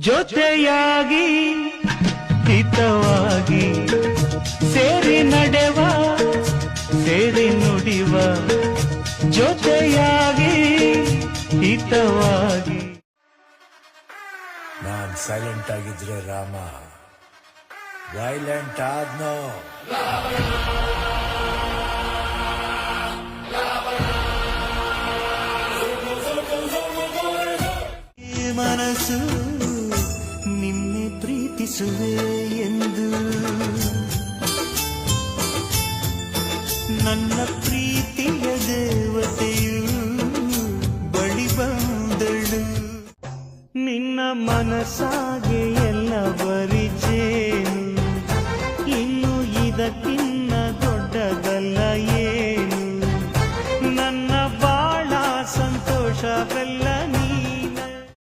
ಜೊತೆಯಾಗಿ ಹಿತವಾಗಿ ಸೇರಿ ನಡೆವ ಸೇರಿ ನುಡಿವ ಜೊತೆಯಾಗಿ ಹಿತವಾಗಿ. ನಾನ್ ಸೈಲೆಂಟ್ ಆಗಿದ್ರೆ ರಾಮ ವೈಲೆಂಟ್ ಆದ್ನೋ. ಮನಸ್ಸು ನಿನ್ನೆ ಪ್ರೀತಿಸುವೆ ಎಂದು ನನ್ನ ಪ್ರೀತಿಯ ದೇವತೆಯು ಬಳಿ ಬಂದಳು. ನಿನ್ನ ಮನಸ್ಸಾಗಿ